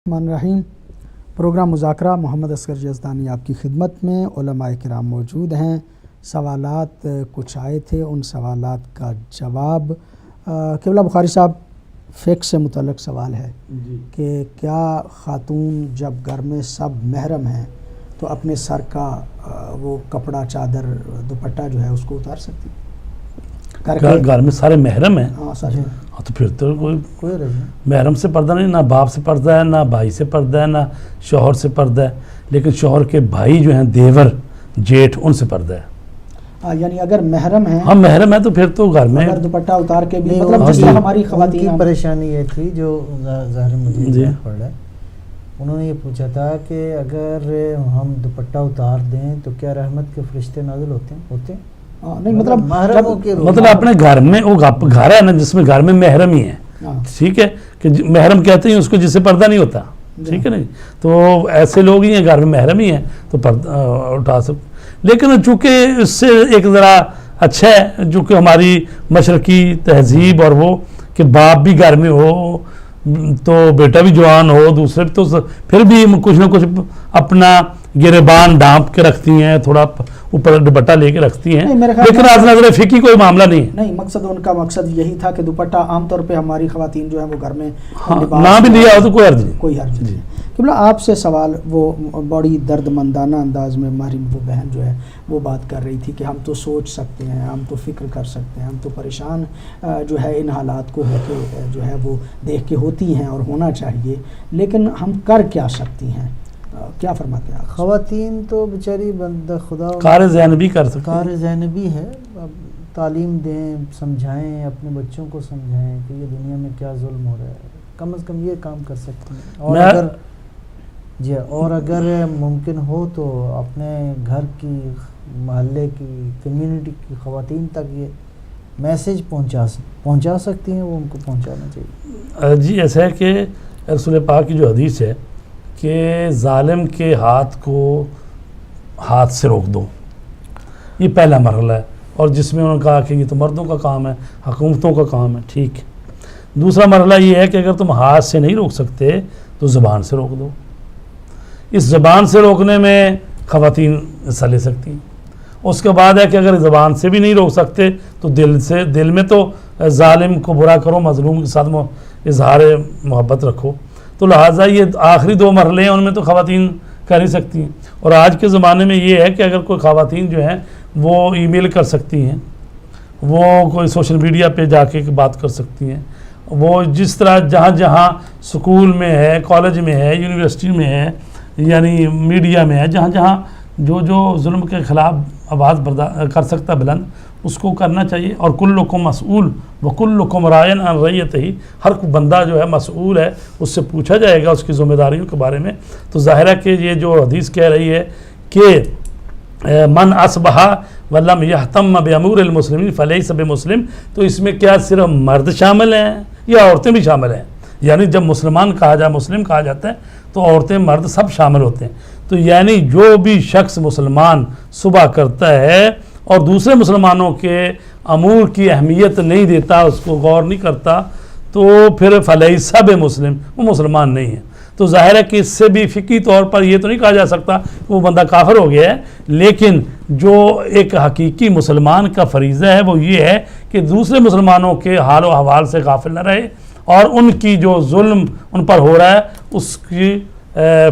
الرحمن الرحیم۔ پروگرام مذاکرہ، محمد اصغر یزدانی آپ کی خدمت میں۔ علماء کرام موجود ہیں، سوالات کچھ آئے تھے، ان سوالات کا جواب قبلہ بخاری صاحب فقہ سے متعلق سوال ہے کہ کیا خاتون جب گھر میں سب محرم ہیں تو اپنے سر کا وہ کپڑا، چادر، دوپٹہ جو ہے اس کو اتار سکتی؟ گھر میں سارے محرم ہیں؟ ہاں سارے۔ تو پھر تو کوئی محرم سے پردہ نہیں، نہ باپ سے پردہ ہے، نہ بھائی سے پردہ ہے، نہ شوہر سے پردہ ہے، لیکن شوہر کے بھائی جو ہیں، دیور، جیٹھ، ان سے پردہ ہے۔ یعنی اگر محرم ہیں، ہم محرم ہیں تو پھر تو گھر میں اگر دوپٹہ اتار کے بھی، مطلب جس طرح ہماری خواتین کی پریشانی یہ تھی جو ظاہر مجھے پڑ رہا ہے، انہوں نے یہ پوچھا تھا کہ اگر ہم دوپٹہ اتار دیں تو کیا رحمت کے فرشتے نازل ہوتے ہیں؟ نہیں مطلب اپنے گھر میں، وہ گھر ہے نا جس میں گھر میں محرم ہی ہے، ٹھیک ہے، کہ محرم کہتے ہیں اس کو جس سے پردہ نہیں ہوتا، ٹھیک ہے نہیں، تو ایسے لوگ ہی ہیں گھر میں محرم ہی ہیں تو پردہ اٹھا سکتے، لیکن چونکہ اس سے ایک ذرا اچھا ہے چونکہ ہماری مشرقی تہذیب اور وہ کہ باپ بھی گھر میں ہو تو بیٹا بھی جوان ہو، دوسرے تو پھر بھی کچھ نہ کچھ اپنا گریبان ڈھانپ کے رکھتی ہیں، تھوڑا اوپر دوپٹہ لے کے رکھتی ہیں، لیکن از نظر فقہی کوئی معاملہ نہیں ہے۔ نہیں، مقصد ان کا مقصد یہی تھا کہ دوپٹہ عام طور پہ ہماری خواتین جو ہیں وہ گھر میں نہ بھی لیا ہو تو کوئی حرج نہیں، کوئی حرج نہیں۔ قبلہ آپ سے سوال، وہ بڑی درد مندانہ انداز میں ہماری وہ بہن جو ہے وہ بات کر رہی تھی کہ ہم تو سوچ سکتے ہیں، ہم تو فکر کر سکتے ہیں، ہم تو پریشان جو ہے ان حالات کو ہو کے جو ہے وہ دیکھ کے ہوتی ہیں اور ہونا چاہیے، لیکن ہم کر کیا سکتی ہیں؟ کیا فرماتے ہیں؟ خواتین تو بیچاری بندہ خدا کار زینبی کر سکتے، کار زینبی ہے، تعلیم دیں، سمجھائیں، اپنے بچوں کو سمجھائیں کہ یہ دنیا میں کیا ظلم ہو رہا ہے، کم از کم یہ کام کر سکتی ہیں۔ اور اگر ممکن ہو تو اپنے گھر کی، محلے کی، کمیونٹی کی خواتین تک یہ میسیج پہنچا سکتی ہیں، وہ ان کو پہنچانا چاہیے۔ جی ایسا ہے کہ رسول پاک کی جو حدیث ہے کہ ظالم کے ہاتھ کو ہاتھ سے روک دو، یہ پہلا مرحلہ ہے، اور جس میں انہوں نے کہا کہ یہ تو مردوں کا کام ہے، حکومتوں کا کام ہے، ٹھیک ہے۔ دوسرا مرحلہ یہ ہے کہ اگر تم ہاتھ سے نہیں روک سکتے تو زبان سے روک دو۔ اس زبان سے روکنے میں خواتین حصہ لے سکتی ہیں۔ اس کے بعد ہے کہ اگر زبان سے بھی نہیں روک سکتے تو دل میں تو ظالم کو برا کرو، مظلوم کے ساتھ اظہار محبت رکھو، تو لہٰذا یہ آخری دو مرحلے ہیں، ان میں تو خواتین کر ہی سکتی ہیں۔ اور آج کے زمانے میں یہ ہے کہ اگر کوئی خواتین جو ہیں وہ ای میل کر سکتی ہیں، وہ کوئی سوشل میڈیا پہ جا کے بات کر سکتی ہیں، وہ جس طرح جہاں جہاں سکول میں ہے، کالج میں ہے، یونیورسٹی میں ہے، یعنی میڈیا میں ہے، جہاں جہاں جو ظلم کے خلاف آواز کر سکتا بلند، اس کو کرنا چاہیے۔ اور کلکم مسئول وکلکم راعٍ عن رعیتہ، ہر کوئی بندہ جو ہے مسئول ہے، اس سے پوچھا جائے گا اس کی ذمہ داریوں کے بارے میں۔ تو ظاہر ہے کہ یہ جو حدیث کہہ رہی ہے کہ من اصبح ولم یہتم بامور المسلمین فلیس بمسلم، تو اس میں کیا صرف مرد شامل ہیں یا عورتیں بھی شامل ہیں؟ یعنی جب مسلمان مسلم کہا جاتا ہے تو عورتیں مرد سب شامل ہوتے ہیں۔ تو یعنی جو بھی شخص مسلمان صبح کرتا ہے اور دوسرے مسلمانوں کے امور کی اہمیت نہیں دیتا، اس کو غور نہیں کرتا، تو پھر فلیس بمسلم، وہ مسلمان نہیں ہے۔ تو ظاہر ہے کہ اس سے بھی فقہی طور پر یہ تو نہیں کہا جا سکتا کہ وہ بندہ کافر ہو گیا ہے، لیکن جو ایک حقیقی مسلمان کا فریضہ ہے وہ یہ ہے کہ دوسرے مسلمانوں کے حال و احوال سے غافل نہ رہے، اور ان کی جو ظلم ان پر ہو رہا ہے اس کی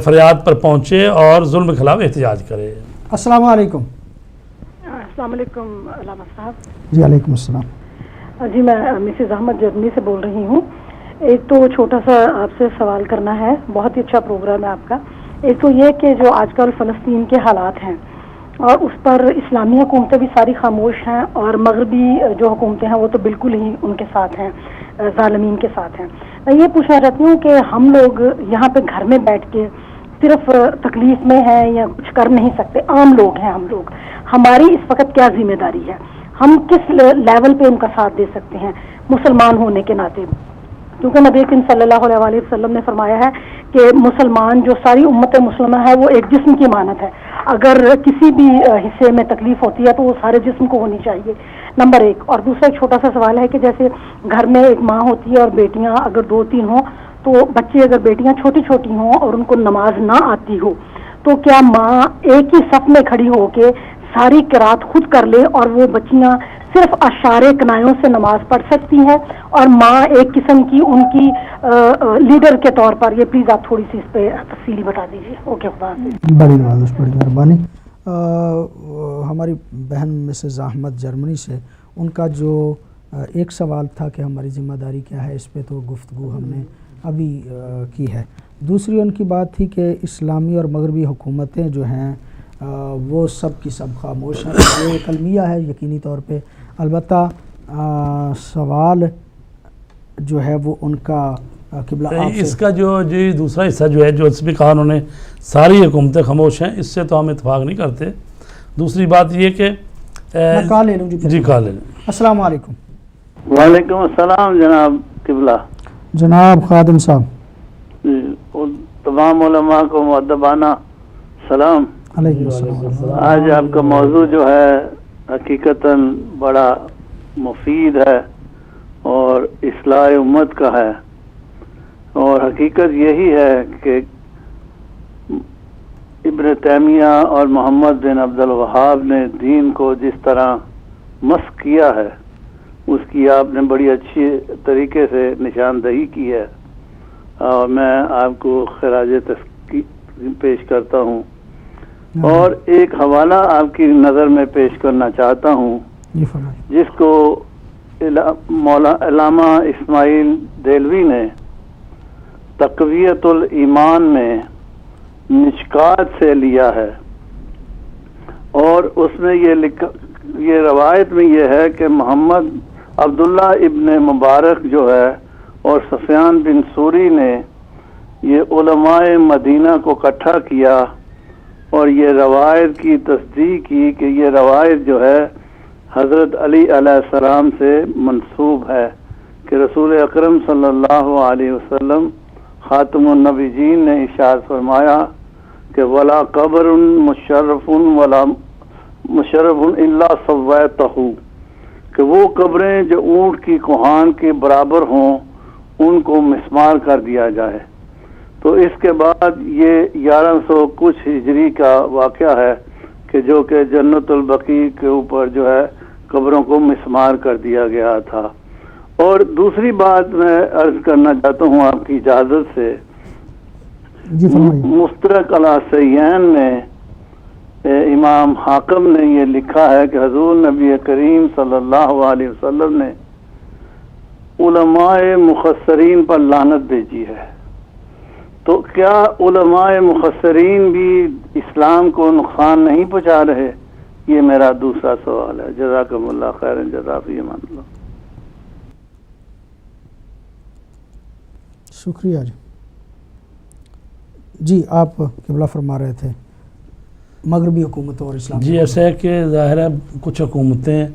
فریاد پر پہنچے اور ظلم کے خلاف احتجاج کرے۔ السلام علیکم۔ السلام علیکم علامہ صاحب۔ جی وعلیکم السلام۔ جی میں مسز احمد جرمنی سے بول رہی ہوں۔ ایک تو چھوٹا سا آپ سے سوال کرنا ہے، بہت ہی اچھا پروگرام ہے آپ کا۔ ایک تو یہ کہ جو آج کل فلسطین کے حالات ہیں اور اس پر اسلامی حکومتیں بھی ساری خاموش ہیں، اور مغربی جو حکومتیں ہیں وہ تو بالکل ہی ان کے ساتھ ہیں، ظالمین کے ساتھ ہیں۔ میں یہ پوچھنا چاہتی ہوں کہ ہم لوگ یہاں پہ گھر میں بیٹھ کے صرف تکلیف میں ہیں یا کچھ کر نہیں سکتے، عام لوگ ہیں ہم لوگ، ہماری اس وقت کیا ذمہ داری ہے؟ ہم کس لیول پہ ان کا ساتھ دے سکتے ہیں مسلمان ہونے کے ناطے؟ کیونکہ نبی کریم صلی اللہ علیہ وسلم نے فرمایا ہے کہ مسلمان جو ساری امت مسلمہ ہے وہ ایک جسم کی مانند ہے، اگر کسی بھی حصے میں تکلیف ہوتی ہے تو وہ سارے جسم کو ہونی چاہیے، نمبر ایک۔ اور دوسرا ایک چھوٹا سا سوال ہے کہ جیسے گھر میں ایک ماں ہوتی ہے اور بیٹیاں اگر 2-3 ہوں تو بچے اگر بیٹیاں چھوٹی چھوٹی ہوں اور ان کو نماز نہ آتی ہو تو کیا ماں ایک ہی صف میں کھڑی ہو کے ساری قرات خود کر لے اور وہ بچیاں صرف اشارے کنایوں سے نماز پڑھ سکتی ہیں اور ماں ایک قسم کی ان کی لیڈر کے طور پر؟ یہ پلیز آپ تھوڑی سی اس پہ تفصیلی بتا دیجیے. اوکے، خدا حافظ. بڑی نوازش، بڑی مہربانی. ہماری بہن مسز احمد جرمنی سے ان کا جو ایک سوال تھا کہ ہماری ذمہ داری کیا ہے، اس پہ تو گفتگو ہم نے ابھی کی ہے. دوسری ان کی بات تھی کہ اسلامی اور مغربی حکومتیں جو ہیں وہ سب کی سب خاموش ہیں. یہ ایک المیہ ہے یقینی طور پہ. البتہ سوال جو ہے وہ ان کا قبلہ آپ سے اس کا جو دوسرا حصہ جو ہے، جو اس میں کہا انہوں نے ساری حکومتیں خاموش ہیں، اس سے تو ہم اتفاق نہیں کرتے. دوسری بات یہ کہ میں کال لے لوں جی کال لے لیں. السلام علیکم. وعلیکم السلام جناب قبلہ. جناب خادم صاحب. تمام علماء کو مؤدبانہ سلام. علیکم السلام. آج آپ کا موضوع جو ہے حقیقتاً بڑا مفید ہے اور اصلاح امت کا ہے، اور حقیقت یہی ہے کہ ابن تیمیہ اور محمد بن عبد الوہاب نے دین کو جس طرح مسخ کیا ہے اس کی آپ نے بڑی اچھی طریقے سے نشاندہی کی ہے، اور میں آپ کو خراج تحسین پیش کرتا ہوں. اور ایک حوالہ آپ کی نظر میں پیش کرنا چاہتا ہوں جس کو علامہ اسماعیل دہلوی نے تقویت الایمان میں مشکات سے لیا ہے، اور اس میں یہ روایت میں یہ ہے کہ محمد عبداللہ ابن مبارک جو ہے اور سفیان بن سوری نے یہ علماء مدینہ کو اکٹھا کیا اور یہ روایت کی تصدیق کی کہ یہ روایت جو ہے حضرت علی علیہ السلام سے منسوب ہے کہ رسول اکرم صلی اللہ علیہ وسلم خاتم النبیین نے ارشاد فرمایا کہ ولا قبر مشرف ولا مشرف الا سویتہ، کہ وہ قبریں جو اونٹ کی کوہان کے برابر ہوں ان کو مسمار کر دیا جائے. تو اس کے بعد یہ 1100 کچھ ہجری کا واقعہ ہے کہ جو کہ جنت البقیع کے اوپر جو ہے قبروں کو مسمار کر دیا گیا تھا. اور دوسری بات میں عرض کرنا چاہتا ہوں آپ کی اجازت سے، مستدرک علی صحیحین میں امام حاکم نے یہ لکھا ہے کہ حضور نبی کریم صلی اللہ علیہ وسلم نے علماء مخصرین پر لعنت بھیجی ہے. تو کیا علماء مخصرین بھی اسلام کو نقصان نہیں پہنچا رہے؟ یہ میرا دوسرا سوال ہے. جزاکم اللہ خیر جزا فی امان اللہ. شکریہ جی. آپ قبلہ فرما رہے تھے مغربی حکومتوں اور اسلام. جی ایسا ہے کہ ظاہر ہے کچھ حکومتیں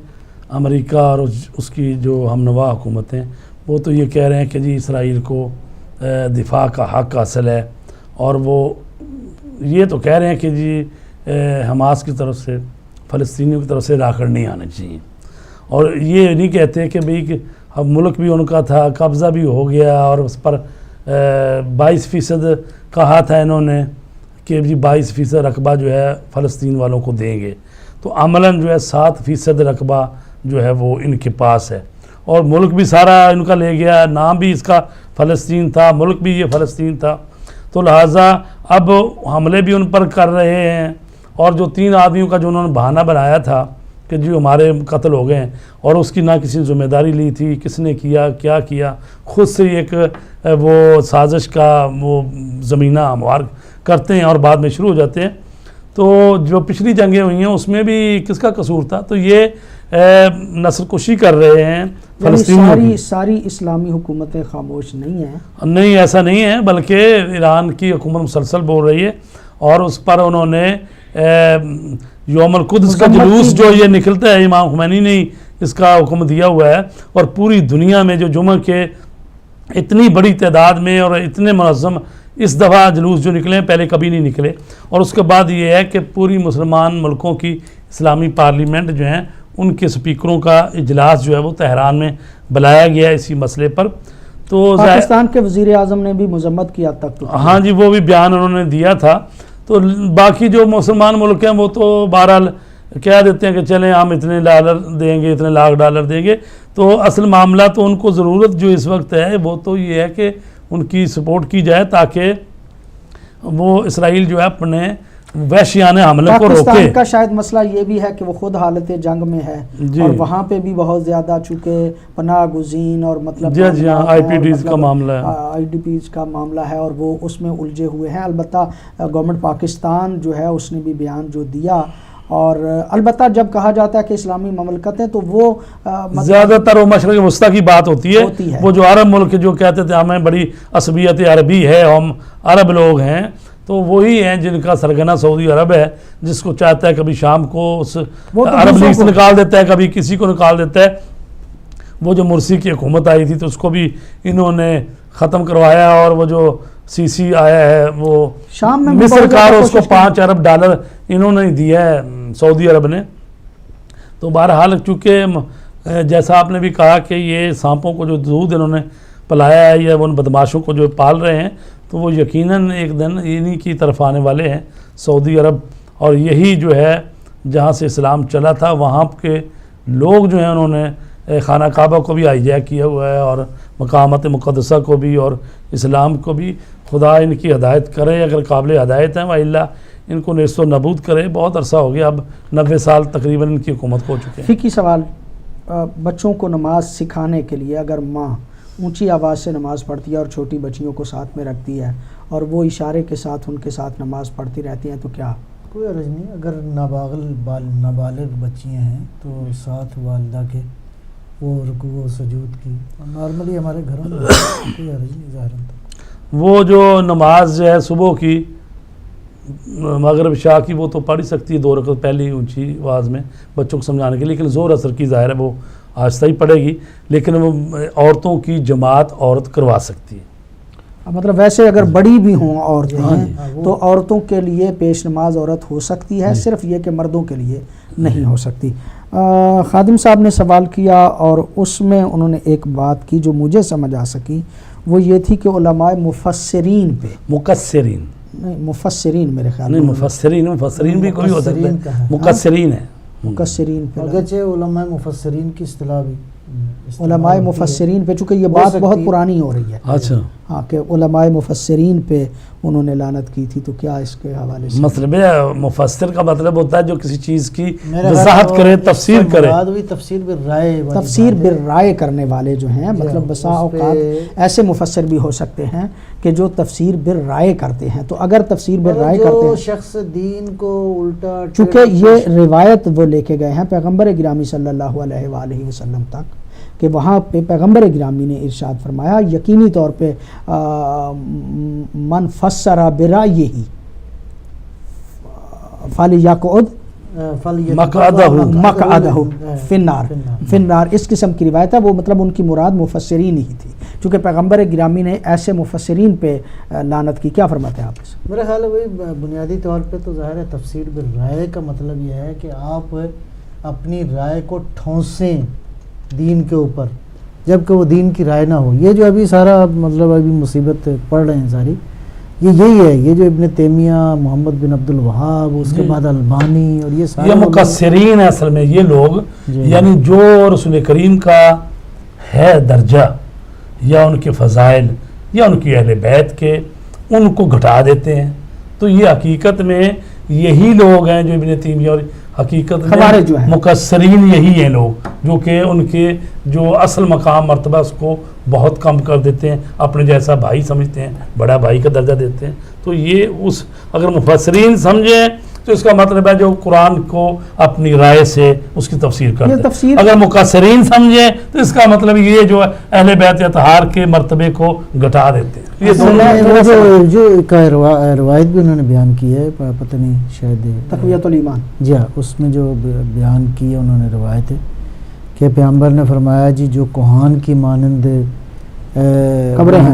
امریکہ اور اس کی جو ہمنوا حکومتیں وہ تو یہ کہہ رہے ہیں کہ جی اسرائیل کو دفاع کا حق حاصل ہے، اور وہ یہ تو کہہ رہے ہیں کہ جی حماس کی طرف سے فلسطینیوں کی طرف سے راکٹ نہیں آنے چاہیے، اور یہ نہیں کہتے کہ بھئی کہ اب ملک بھی ان کا تھا، قبضہ بھی ہو گیا، اور اس پر 22% کہا تھا انہوں نے کہ جی 22% رقبہ جو ہے فلسطین والوں کو دیں گے. تو عملاً جو ہے 7% رقبہ جو ہے وہ ان کے پاس ہے، اور ملک بھی سارا ان کا لے گیا، نام بھی اس کا فلسطین تھا، ملک بھی یہ فلسطین تھا. تو لہٰذا اب حملے بھی ان پر کر رہے ہیں، اور جو 3 آدمیوں کا جو انہوں نے بہانہ بنایا تھا کہ جو ہمارے قتل ہو گئے ہیں، اور اس کی نہ کسی ذمہ داری لی تھی، کس نے کیا کیا کیا، خود سے ایک وہ سازش کا وہ زمینہ ہموار کرتے ہیں اور بعد میں شروع ہو جاتے ہیں. تو جو پچھلی جنگیں ہوئی ہیں اس میں بھی کس کا قصور تھا؟ تو یہ نسل کشی کر رہے ہیں فلسطینیوں کی. ساری اسلامی حکومتیں خاموش نہیں ہیں؟ نہیں، ایسا نہیں ہے، بلکہ ایران کی حکومت مسلسل بول رہی ہے، اور اس پر انہوں نے یوم القدس کا جلوس جو یہ نکلتا ہے، امام خمینی نے اس کا حکم دیا ہوا ہے، اور پوری دنیا میں جو جمعہ کے اتنی بڑی تعداد میں اور اتنے منظم اس دفعہ جلوس جو نکلے ہیں پہلے کبھی نہیں نکلے. اور اس کے بعد یہ ہے کہ پوری مسلمان ملکوں کی اسلامی پارلیمنٹ جو ہیں ان کے سپیکروں کا اجلاس جو ہے وہ تہران میں بلایا گیا ہے اسی مسئلے پر. تو تو پاکستان کے وزیر اعظم نے بھی مذمت کی حد تک تو ہاں جی وہ بھی بیان انہوں نے دیا تھا. تو باقی جو مسلمان ملک ہیں وہ تو بہرحال کہہ دیتے ہیں کہ چلیں ہم اتنے ڈالر دیں گے, اتنے لاکھ ڈالر دیں گے. تو اصل معاملہ تو ان کو ضرورت جو اس وقت ہے وہ تو یہ ہے کہ ان کی سپورٹ کی جائے تاکہ وہ اسرائیل جو ہے اپنے وحشیانہ حملے کو روکے. پاکستان کا شاید مسئلہ یہ بھی ہے کہ وہ خود حالت جنگ میں ہے اور وہاں پہ بھی بہت زیادہ چونکہ پناہ گزین اور مطلب جی ہاں آئی پی ڈیز کا معاملہ ہے, آئی ڈی پیز کا معاملہ ہے اور وہ اس میں الجھے ہوئے ہیں. البتہ گورنمنٹ پاکستان جو ہے اس نے بھی بیان جو دیا, اور البتہ جب کہا جاتا ہے کہ اسلامی مملکتیں تو وہ زیادہ تر وہ مشرق وسطیٰ کی بات ہوتی ہے. وہ جو عرب ملک جو کہتے تھے ہمیں بڑی عصبیت عربی ہے, ہم عرب لوگ ہیں, تو وہی ہیں جن کا سرگنا سعودی عرب ہے, جس کو چاہتا ہے کبھی شام کو اس عرب لیگ سے نکال دیتا ہے, کبھی کسی کو نکال دیتا ہے. وہ جو مرسی کی حکومت آئی تھی تو اس کو بھی انہوں نے ختم کروایا, اور وہ جو سی سی آیا ہے وہ شام میں مصر کا, اس کو 5 ارب ڈالر انہوں نے دیا ہے سعودی عرب نے. تو بہرحال چونکہ جیسا آپ نے بھی کہا کہ یہ سانپوں کو جو دودھ انہوں نے پلایا ہے یا ان بدماشوں کو جو پال رہے ہیں, تو وہ یقیناً ایک دن انہی کی طرف آنے والے ہیں سعودی عرب. اور یہی جو ہے جہاں سے اسلام چلا تھا وہاں کے لوگ جو ہیں انہوں نے خانہ کعبہ کو بھی ہائیجیک کیا ہوا ہے, اور مقامات مقدسہ کو بھی, اور اسلام کو بھی. خدا ان کی ہدایت کرے اگر قابل ہدایت ہیں, وإلا ان کو نیست و نابود کرے. بہت عرصہ ہو گیا, اب 90 سال تقریباً ان کی حکومت ہو چکے ہیں. فقہی سوال, بچوں کو نماز سکھانے کے لیے اگر ماں اونچی آواز سے نماز پڑھتی ہے اور چھوٹی بچیوں کو ساتھ میں رکھتی ہے اور وہ اشارے کے ساتھ ان کے ساتھ نماز پڑھتی رہتی ہیں تو کیا کوئی حرج نہیں؟ اگر نابالغ بچیاں ہیں تو ساتھ والدہ کے وہ رکوع و سجود کی, نارملی ہمارے گھروں میں کوئی حرج نہیں ظاہراً. وہ جو نماز جو ہے صبح کی مغرب شاہ کی وہ تو پڑھ ہی سکتی ہے 2 رکعت پہلی اونچی آواز میں بچوں کو سمجھانے کے لیے, لیکن زور اثر کی ظاہر ہے وہ آہستہ ہی پڑھے گی, لیکن وہ عورتوں کی جماعت عورت کروا سکتی ہے. مطلب ویسے اگر بڑی بھی ہوں عورتیں ہیں تو عورتوں کے لیے پیش نماز عورت ہو سکتی ہے, صرف یہ کہ مردوں کے لیے نہیں ہو سکتی. خادم صاحب نے سوال کیا اور اس میں انہوں نے ایک بات کی جو مجھے سمجھ آ سکی, وہ یہ تھی کہ علماء مفسرین پہ مکسرین نہیں, مفسرین میرے خیال نہیں, مفسرین بھی کوئی ہو سکتا ہے, مکسرین ہے. مکسرین پہ اگرچہ علماء مفسرین کی اصطلاح بھی علماء مفسرین پہ, چونکہ یہ بات بہت پرانی ہو رہی ہے. اچھا ہاں کہ علماء مفسرین پہ انہوں نے لعنت کی تھی, تو کیا اس کے حوالے سے مطلب ہے مفسر کا مطلب ہوتا ہے جو کسی چیز کی وضاحت کرے, تفسیر کرے. تفسیر بالرائے کرنے والے جو ہیں, مطلب بسا اوقات ایسے مفسر بھی ہو سکتے ہیں کہ جو تفسیر بالرائے کرتے ہیں. تو اگر تفسیر بالرائے کرتے ہیں, شخص دین کو الٹا, چونکہ یہ روایت وہ لے کے گئے ہیں پیغمبر گرامی صلی اللہ علیہ وآلہ وسلم تک, کہ وہاں پہ پیغمبر گرامی نے ارشاد فرمایا یقینی طور پہ من فسر برائیہ فلیقعد مقعدہ فی النار, اس قسم کی روایت ہے. وہ مطلب ان کی مراد مفسرین ہی تھی, چونکہ پیغمبر گرامی نے ایسے مفسرین پہ لعنت کی. کیا فرماتے ہیں آپ اس؟ میرا خیال ہے وہی بنیادی طور پہ تو ظاہر ہے تفسیر بالرائے کا مطلب یہ ہے کہ آپ اپنی رائے کو ٹھونسیں دین کے اوپر, جبکہ وہ دین کی رائے نہ ہو. یہ جو ابھی سارا مطلب ابھی مصیبت پڑھ رہے ہیں ساری, یہ یہی ہے. یہ جو ابن تیمیہ, محمد بن عبد الوہاب, اس کے بعد البانی, اور یہ سارے مکسرین ہیں اصل میں یہ لوگ, یعنی جو رسول کریم کا ہے درجہ یا ان کے فضائل یا ان کی اہل بیت کے, ان کو گھٹا دیتے ہیں. تو یہ حقیقت میں یہی لوگ ہیں جو ابن تیمیہ, اور حقیقت میں مکسرین یہی ہیں لوگ جو کہ ان کے جو اصل مقام مرتبہ اس کو بہت کم کر دیتے ہیں, اپنے جیسا بھائی سمجھتے ہیں, بڑا بھائی کا درجہ دیتے ہیں. تو یہ اس اگر مفسرین سمجھیں تو اس کا مطلب ہے جو قرآن کو اپنی رائے سے اس کی تفسیر کرتے ہیں. اگر مکسرین سمجھیں تو اس کا مطلب یہ جو اہل بیت اطہار کے مرتبے کو گھٹا دیتے ہیں. یہ جو روایت بھی انہوں نے بیان کی ہے, پتہ نہیں شاید تقویۃ الایمان, جی ہاں, اس میں جو بیان کی ہے انہوں نے روایت ہے کہ پیغمبر نے فرمایا جی جو کوہان کی مانند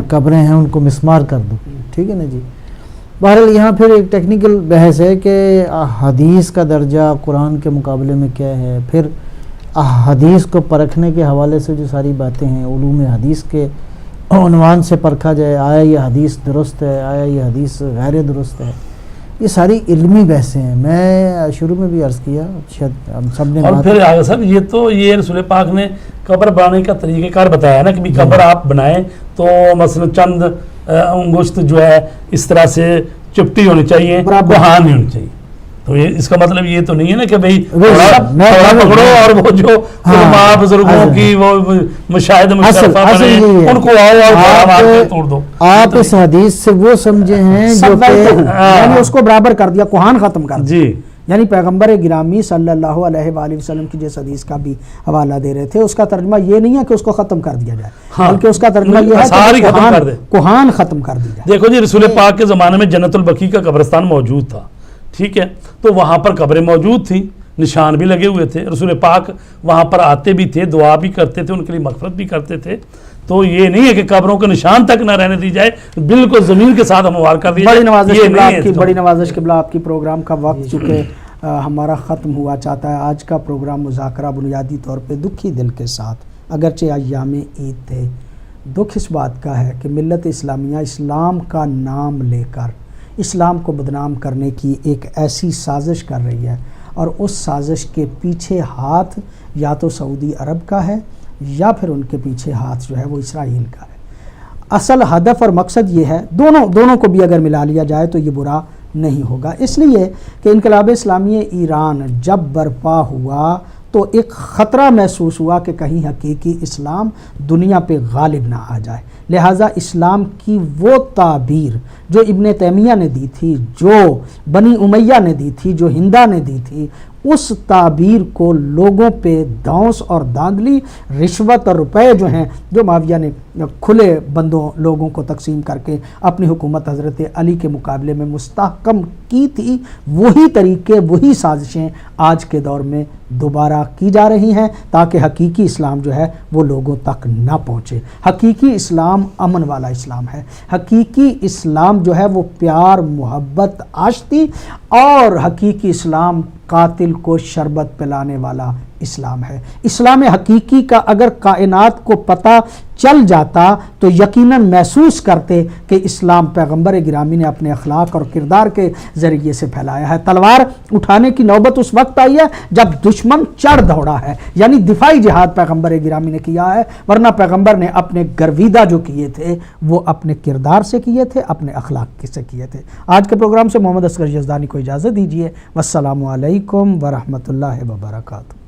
قبریں ہیں ان کو مسمار کر دو. ٹھیک ہے نا جی. بہرحال یہاں پھر ایک ٹیکنیکل بحث ہے کہ حدیث کا درجہ قرآن کے مقابلے میں کیا ہے. پھر حدیث کو پرکھنے کے حوالے سے جو ساری باتیں ہیں, علوم حدیث کے عنوان سے پرکھا جائے، آیا یہ حدیث درست ہے، آیا یہ حدیث غیر درست ہے، یہ ساری علمی بحثیں ہیں. میں شروع میں بھی عرض کیا، شاید ہم سب نے اور پھر آگے صاحب یہ رسول پاک نے قبر بنانے کا طریقہ کار بتایا نا کہ بھی قبر آپ بنائیں تو مثلا چند انگشت جو ہے اس طرح سے چپٹی ہونی چاہیے، بہا نہیں ہونی چاہیے. تو اس کا مطلب یہ تو نہیں ہے نا کہ بھئی تھوڑا پکڑو اور وہ جو علماء بزرگوں کی وہ مشاہد مشرفہ بنے ان کو آؤ توڑ دو. آپ اس حدیث سے وہ سمجھے ہیں جو کہ یعنی اس کو برابر کر دیا، کوہان ختم کر دیا. جی یعنی پیغمبر گرامی صلی اللہ علیہ وآلہ وسلم کی جس حدیث کا بھی حوالہ دے رہے تھے، اس کا ترجمہ یہ نہیں ہے کہ اس کو ختم کر دیا جائے، بلکہ اس کا ترجمہ یہ ہے کہ کوہان ختم کر دیا جائے. دیکھو جی رسول پاک کے زمانے میں جنت البقیع کا قبرستان موجود تھا، ٹھیک ہے، تو وہاں پر قبریں موجود تھیں، نشان بھی لگے ہوئے تھے. رسول پاک وہاں پر آتے بھی تھے، دعا بھی کرتے تھے، ان کے لیے مغفرت بھی کرتے تھے. تو یہ نہیں ہے کہ قبروں کے نشان تک نہ رہنے دی جائے، بالکل زمین کے ساتھ ہموار کر دیا جائے. بڑی جائے. نوازش قبلہ آپ کی پروگرام کا وقت چکے ہمارا ختم ہوا چاہتا ہے. آج کا پروگرام مذاکرہ بنیادی طور پہ دکھی دل کے ساتھ، اگرچہ ایام عید تھے، دکھ اس بات کا ہے کہ ملت اسلامیہ اسلام کا نام لے کر اسلام کو بدنام کرنے کی ایک ایسی سازش کر رہی ہے، اور اس سازش کے پیچھے ہاتھ یا تو سعودی عرب کا ہے یا پھر ان کے پیچھے ہاتھ جو ہے وہ اسرائیل کا ہے. اصل ہدف اور مقصد یہ ہے، دونوں کو بھی اگر ملا لیا جائے تو یہ برا نہیں ہوگا. اس لیے کہ انقلاب اسلامی ایران جب برپا ہوا تو ایک خطرہ محسوس ہوا کہ کہیں حقیقی اسلام دنیا پہ غالب نہ آ جائے. لہٰذا اسلام کی وہ تعبیر جو ابن تیمیہ نے دی تھی، جو بنی امیہ نے دی تھی، جو ہندا نے دی تھی، اس تعبیر کو لوگوں پہ دھونس اور دھاندلی، رشوت اور روپے جو ہیں جو معاویہ نے کھلے بندوں لوگوں کو تقسیم کر کے اپنی حکومت حضرت علی کے مقابلے میں مستحکم کی تھی، وہی طریقے وہی سازشیں آج کے دور میں دوبارہ کی جا رہی ہیں تاکہ حقیقی اسلام جو ہے وہ لوگوں تک نہ پہنچے. حقیقی اسلام امن والا اسلام ہے، حقیقی اسلام جو ہے وہ پیار محبت آشتی، اور حقیقی اسلام قاتل کو شربت پلانے والا اسلام ہے. اسلام حقیقی کا اگر کائنات کو پتہ چل جاتا تو یقیناً محسوس کرتے کہ اسلام پیغمبر گرامی نے اپنے اخلاق اور کردار کے ذریعے سے پھیلایا ہے. تلوار اٹھانے کی نوبت اس وقت آئی ہے جب دشمن چڑھ دوڑا ہے، یعنی دفاعی جہاد پیغمبر گرامی نے کیا ہے، ورنہ پیغمبر نے اپنے گرویدہ جو کیے تھے وہ اپنے کردار سے کیے تھے، اپنے اخلاق سے کیے تھے. آج کے پروگرام سے محمد اصغر یزدانی کو اجازت دیجیے. والسلام علیکم ورحمۃ اللہ وبرکاتہ.